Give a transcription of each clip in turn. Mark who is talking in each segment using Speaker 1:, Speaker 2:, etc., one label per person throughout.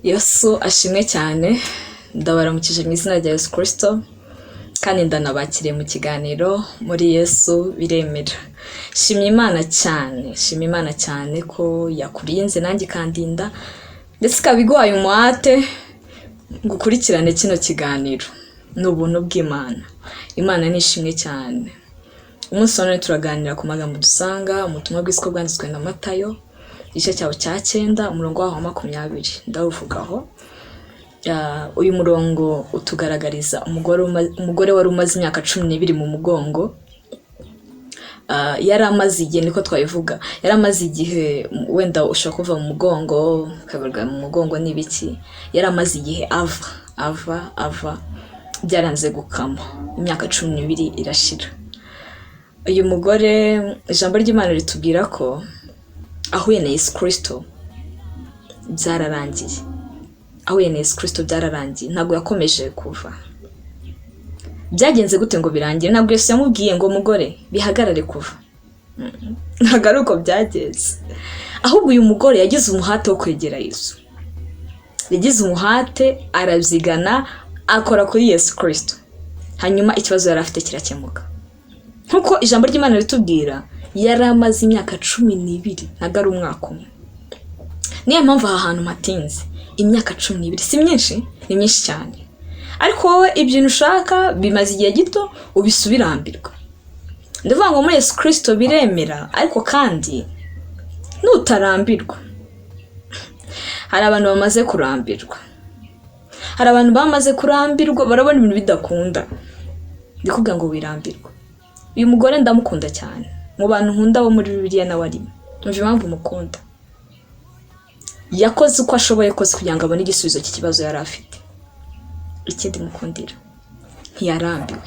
Speaker 1: Yesu ashimwe cyane, ndabaramukije mu izina rya Yesu Kristo kandi ndanabakiriye mu kiganiro muri Yesu biremera. Shimye Imana cyane ko yakurinze nanjye kandinda ndetse ikabiguhaye umuhate gukurikirane kino kiganiro. Ni ubuntu bw'Imana. Imana nishimwe cyane. Umunsi wa none turaganira ku magambo dusanga mu butumwa bw'isiko bwanditswe na Matayo, igice cyawo cya 9 umurongo wa 20 ndawuvugaho. Uyu murongo utugaragariza umugore wari umaze imyaka 12 mu mugongo. Yari amaze igihe, niko twabivuga, yari amaze igihe, wenda ushobora kuva mu mugongo kabarwa mu mugongo n'ibiki, yari amaze igihe ava byaranze gukama, imyaka 12 irashira. Uyu mugore, ijambo ry'Imana ritubwira ko ahuye na Yesu Kristo byararangiye. Ahuye na Yesu Kristo byararangiye, ntabwo yakomeje kuva. Byagenze gute ngo birangire? Ntabwo Yesu yamubwiye ngo mugore bihagarare kuva. Ntabwo ari uko byagenze. Ahubwo uyu mugore yagize umuhate wo kwegera Yesu. Yagize umuhate, arabyigana, akora kuri Yesu Kristo. Hanyuma ikibazo yari afite kirakemuka. Nkuko ijambo ry'Imana ritubwira, yari amaze imyaka 12, ntabwo ari umwaka umwe. Niyo mpamvu aha hantu matinze, imyaka 12 si myinshi, ni myinshi cyane. Ariko wowe ibintu ushaka bimaze igihe gito ubisubirambirwa. Ndavuga ngo muri Yesu Kristo biremera, ariko kandi nutarambirwa. Hari abantu bamaze kurambirwa. Hari abantu bamaze kurambirwa, barabona ibintu bidakunda. Ndikubwira ngo wirambirwa. Uyu mugore ndamukunda cyane. Mu bantu nkunda bo muri Bibiliya nawe arimo. Umva impamvu mukunda. Yakoze uko ashoboye kose kugira ngo abone igisubizo cy'ikibazo yari afite. Ikindi mukundira, ntiyarambiwe.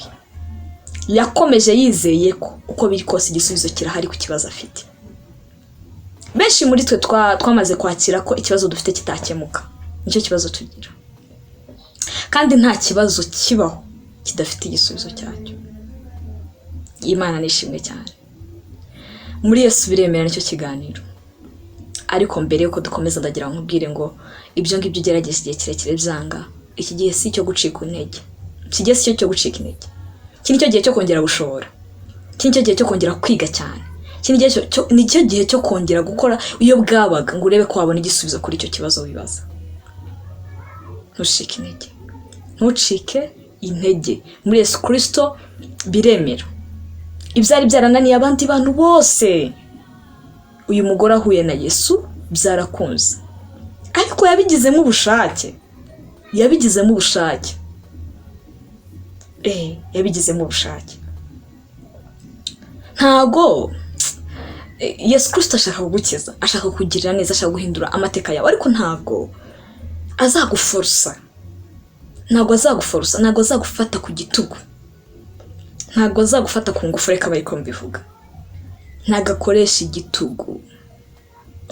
Speaker 1: Yakomeje yizeye ko uko biri kose igisubizo kirahari ku kibazo afite. Benshi muri twe twamaze kwakira ko ikibazo dufite kitakemuka. Nicyo kibazo tugira. Kandi nta kibazo kibaho kidafite igisubizo cyacyo. Imana nishimwe cyane. Muri Yesu biremera nicyo kiganiro. Ariko mbere yuko dukomeza ndagira nkubwire ngo ibyo ngibyo ugerageza igihe kirekire byanga, iki gihe si cyo gucika intege. Iki gihe si cyo gucika intege. Iki nicyo gihe cyo kongera gushora. Iki nicyo gihe cyo kongera kwiga cyane. Iki nicyo gihe cyo kongera gukora iyo bwabaga ngo urebe ko wabona igisubizo kuri icyo kibazo wibaza. Ntucike intege. Ntucike intege. Muri Yesu Kristo biremera. Ibyari byarananiye abandi bantu bose, uyu mugore ahuye na Yesu byarakunze. Ariko yabigizemo ubushake. Yabigizemo ubushake. Ntago Yesu Kristo ashaka kugukiza, ashaka kugirira neza, ashaka guhindura amateka yawe, ariko ntago azaguforsa. Ntago azagufata ku gitugu. Ntago azagufata ku ngufu, reka bariko mbivuga. Ntago akoresha igitugu.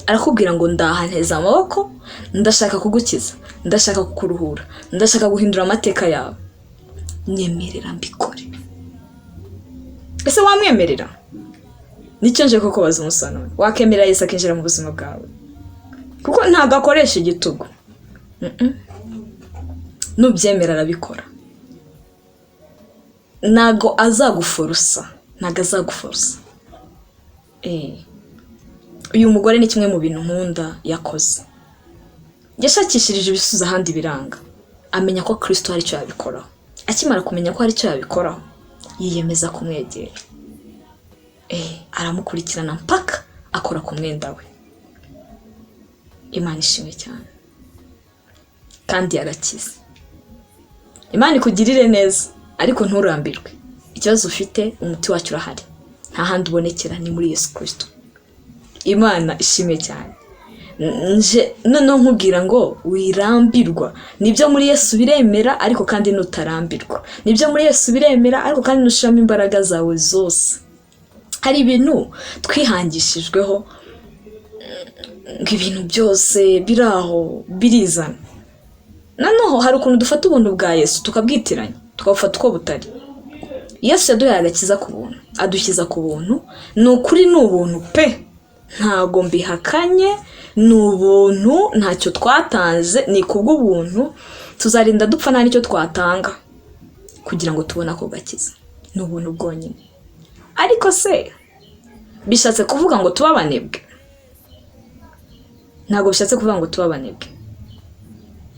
Speaker 1: Arakubwira ngo ndahanteza amaboko, ndashaka kugukiza, ndashaka kukuruhura, ndashaka guhindura amateka yawe. Nyemerera mbikore. Ese wamwemerera? Nicyo nje koko baza umusano. Wakemera Yesu akinjira mu buzima bwawe. Kuko ntago akoresha igitugu. Nubyemera arabikora. Ntago azaguforsa. Uyu mugore ni kimwe mu bintu nkunda yakoze. Yashakishirije ibisubizo ahandi biranga. Amenya ko Kristo hari icyo yabikoraho. Akimara kumenya ko hari icyo yabikoraho, yiyemeza kumwegera. Aramukurikirana mpaka akora ku mwenda we. Imana ishimwe cyane. Kandi yarakize. Imana ikugirire neza, ariko nturambirwe. Ikibazo ufite umuti wacyo urahari. Nta handi ubonekera, ni muri Yesu Kristo. Imana ishimwe cyane. Noneho nkubwira ngo wirambirwa. Nibyo muri Yesu biremera, ariko kandi nutarambirwa. Nibyo muri Yesu biremera, ariko kandi nushiramo imbaraga zawe zose. Hari ibintu twihangishijweho ngo ibintu byose biraho birizana. Noneho hari ukuntu dufata ubuntu bwa Yesu tukabwitiranya, tukabufata uko butari. Yesu yaduhaye agakiza ku buntu, adukiza ku buntu. Ni ukuri, ni ubuntu pe. Ntago mbihakanye, ni ubuntu, ntacyo twatanze, ni kubw'ubuntu. Tuzarinda dupfa nta nicyo twatanga kugira ngo tubone ako gakiza. Ni ubuntu bwonyine. Ariko se bishatse kuvuga ngo tuba abanebwe? Ntabwo bishatse kuvuga ngo tuba abanebwe.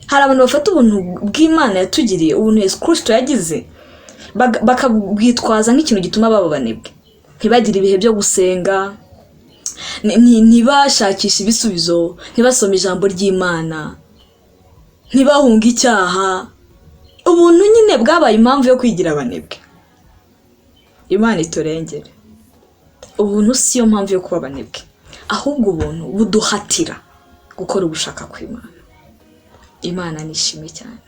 Speaker 1: Hari abantu bafata ubuntu bw'Imana yatugiriye, ubuntu Yesu Kristo yagize, bakabwitwaza nk'ikintu gituma baba abanebwe. Ntibagire ibihe byo gusenga, ntibashakisha ibisubizo, ntibasome ijambo ry'Imana, ntibahunga icyaha. Ubuntu nyine bwabaye impamvu yo kwigira abanebwe. Imana iturengere. Ubuntu siyo mpamvu yo kuba abanebwe, ahubwo ubuntu buduhatira gukora ugushaka kw'Imana. Imana nishimwe cyane.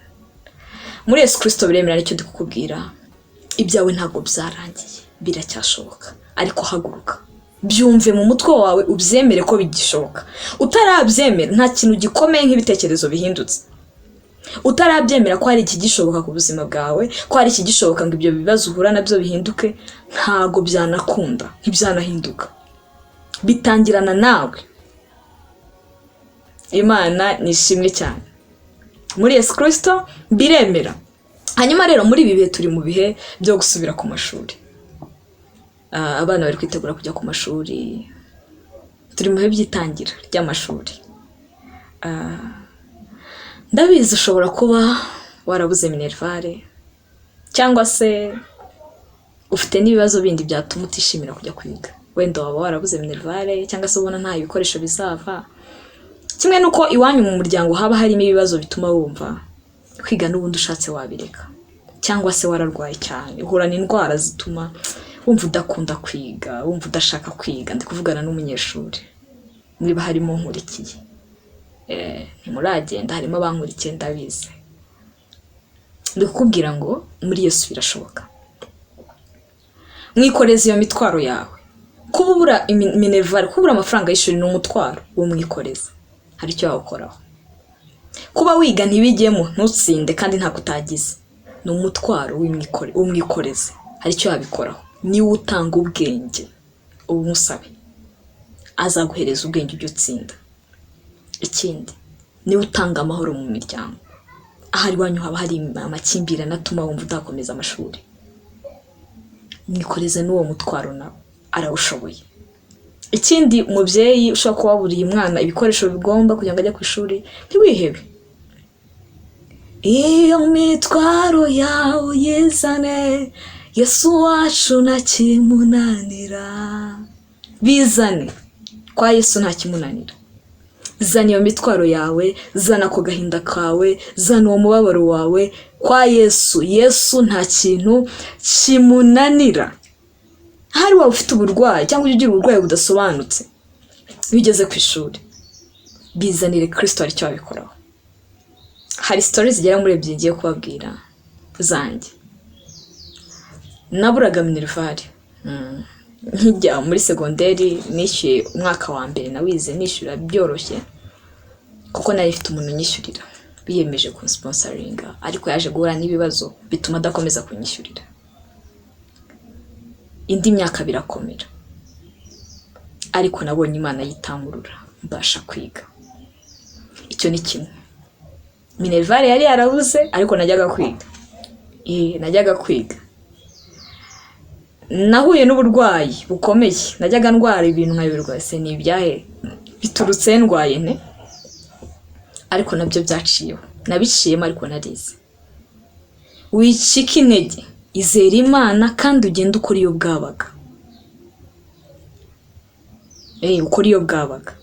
Speaker 1: Muri Yesu Kristo biremera nicyo ndikukubwira. Ibyawe ntabwo byarangiye, biracyashoboka. Ariko haguruka, byumve mu mutwe wawe, ubyemere ko bigishoboka. Utarabyemera nta kintu gikomeye nk'ibitekerezo bihindutse. Utarabyemera ko hari ikigishoboka ku buzima bwawe, ko hari ikigishoboka ngo ibyo bibazo uhura nabyo bihinduke, ntago byanakunda, ntibyanahinduka. Bitangirana nawe. Imana nishimwe cyane. Muri Yesu Kristo biremera. Hanyuma rero muri ibi bihe turi mu bihe byo gusubira ku mashuri. Abana bari kwitegura kujya ku mashuri. Turi mu bihe by'itangira ry'amashuri. Ndabizi ushobora kuba warabuze minervare, cyangwa se ufite n'ibibazo bindi byatuma utishimira kujya kwiga. Wenda waba warabuze minervare, cyangwa se ubona nta bikoresho bizava. Kimwe nuko iwanyu mu muryango haba harimo ibibazo bituma wumva kwiga n'ubundi ushatse wabireka, cyangwa se wararwaye cyane, uhorana indwara zituma wumva udakunda kwiga, wumva udashaka kwiga. Ndi kuvugana n'umunyeshuri, niba harimo nkurikiye, ntimuragenda, harimo abankurikiye ndabizi. Ndi kukubwira ngo muri Yesu birashoboka. Mwikoreze iyo mitwaro yawe. Kubura minervare, kubura amafaranga y'ishuri ni umutwaro wo mwikoreza. Hari icyo wawukoraho. Kuba wiga ntibigemo ntutsinde kandi nta kutagize, ni umutwaro w'umwikoreze. Hari icyo wabikoraho. Ni utanga ubwenge, umusabe azaguhereza ubwenge ujye utsinda. Ikindi ni utanga amahoro mu miryango. Ahari wanyu haba hari amakimbirane atuma wumva udakomeza amashuri. Mwikoreze n'uwo mutwaro nawe arawushoboye. Ikindi umubyeyi ushobora kuba waburiye umwana ibikoresho bigomba kugira ngo ajye ku ishuri, ntiwihebe. Iyo mitwaro yawe yizane, Yesu wacu ntakimunanira. Bizane kwa Yesu ntakimunanira. Zana iyo mitwaro yawe, zana ako gahinda kawe, zana uwo mubabaro wawe kwa Yesu. Yesu nta kintu kimunanira. Hari waba ufite uburwayi cyangwa ugira uburwayi budasobanutse, bigeze ku ishuri, bizanire Kristo ari cyo wabikoraho. Hari stories zigera muri ebyiri ngiye kubabwira zanjye. Naburaga minervare. Nkijya muri segonderi nishyuye umwaka wa mbere nawize nishyura byoroshye, kuko nari mfite umuntu unyishyurira biyemeje kunsponsoringa, ariko yaje guhura n'ibibazo bituma adakomeza kunyishyurira. Indi myaka birakomera, ariko nabonye Imana yitamurura mbasha kwiga. Icyo ni kimwe. Minervare yari yarabuze, ariko najyaga kwiga. Najyaga kwiga. Nahuye n'uburwayi bukomeye, najyaga ndwara ibintu nkabirwaye, se ni ibyahe biturutse ndwaye nte, ariko nabyo byaciyeho. Nabiciyemo ariko narize. Wicika intege, izera Imana kandi ugenda ukora iyo bwabaga. Ukora iyo bwabaga.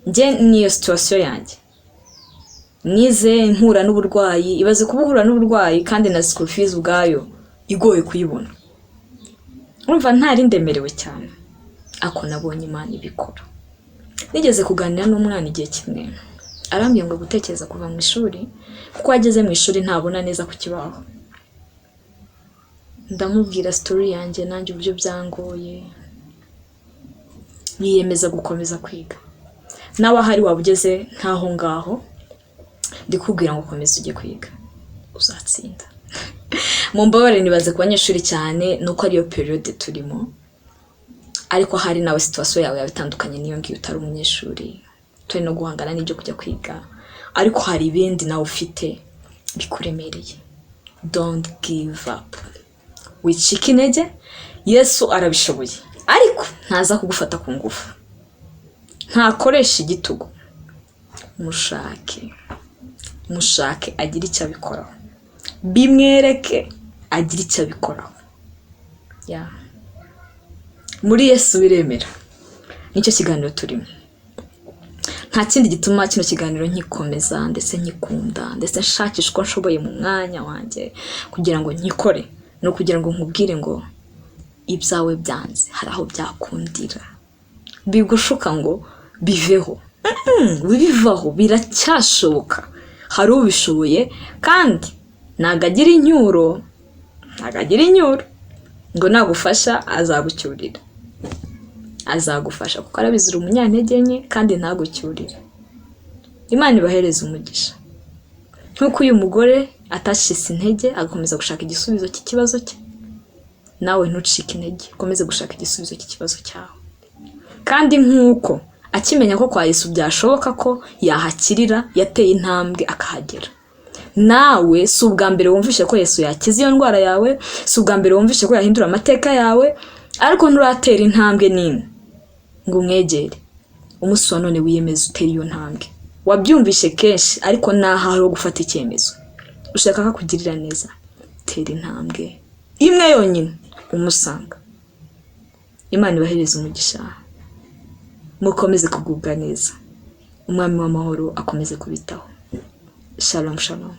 Speaker 1: Nje niyo situation yanjye. Nize mpura n'uburwayi, ibaze kubuhura n'uburwayi kandi na school fees ubwayo igoye kuyibona. Urumva ntari ndemerewe cyane, ako nabonye Imana ibikora. Nigeze kuganira n'umwana igihe kimwe, arambye ngo gutekereza kuva mu ishuri, kuko ageze mu ishuri ntabona neza ku kibaho. Ndamubwira story yanjye nanjye uburyo byangoye, yiyemeza gukomeza kwiga. Nawe ahari wabugeze ntaho ngaho, ndikubwira ngo komeza ujye kwiga, uzatsinda. Mumbabare nibaze ku banyeshuri cyane nuko ariyo periode turimo, ariko hari nawe situation yawe yabitandukanye niyo ngiyo utari umunyeshuri. turi no guhangana n'ibyo kujya kwiga, ariko hari ibindi nawe ufite bikuremereye. Don't give up, wicika intege. Yesu arabishoboye, ariko ntaza kugufata ku ngufu, ntakoresha igitugu. mushake agira icyo abikoraho, bimwereke agira icyo abikoraho. Muri Yesu biremera. Nicyo kiganiro turimo. Nta kindi gituma kino kiganiro nkikomeza ndetse nkikunda ndetse nshakisha uko nshoboye mu mwanya wanjye kugira ngo nkikore, no kugira ngo nkubwire ngo ibyawe byanze hari aho byakundira, bigushuka ngo biveho. Bivaho, biracyashoboka. Hari ubishoboye kandi nagagira inyuro ngo nagufasha azagucyurira, azagufasha kuko arabizira umunyantege nke kandi ntagucyurire. Imana ibahereze umugisha. Nkuko uyu mugore atashise intege agakomeza gushaka igisubizo cy'ikibazo cye, nawe ntucike intege, ukomeze gushaka igisubizo cy'ikibazo cyawe. Kandi nkuko akimenya ko kwa Yesu byashoboka ko yahakirira, yateye intambwe akahagera. Nawe si ubwa mbere wumvishe ko Yesu yakiza iyo ndwara yawe, si ubwa mbere wumvishe ko yahindura amateka yawe, ariko nturatera intambwe n'imwe ngo umwegere. Umunsi wa none wiyemeze utera iyo ntambwe. Wabyumvishe kenshi, ariko nahaho gufata icyemezo. Ushaka ko kugirira neza, tera intambwe imwe yonyine umusanga. Imana ibahereze umugisha, mukomeze kugubwa neza. Umwami w'amahoro akomeze kubitaho. Shalom shalom.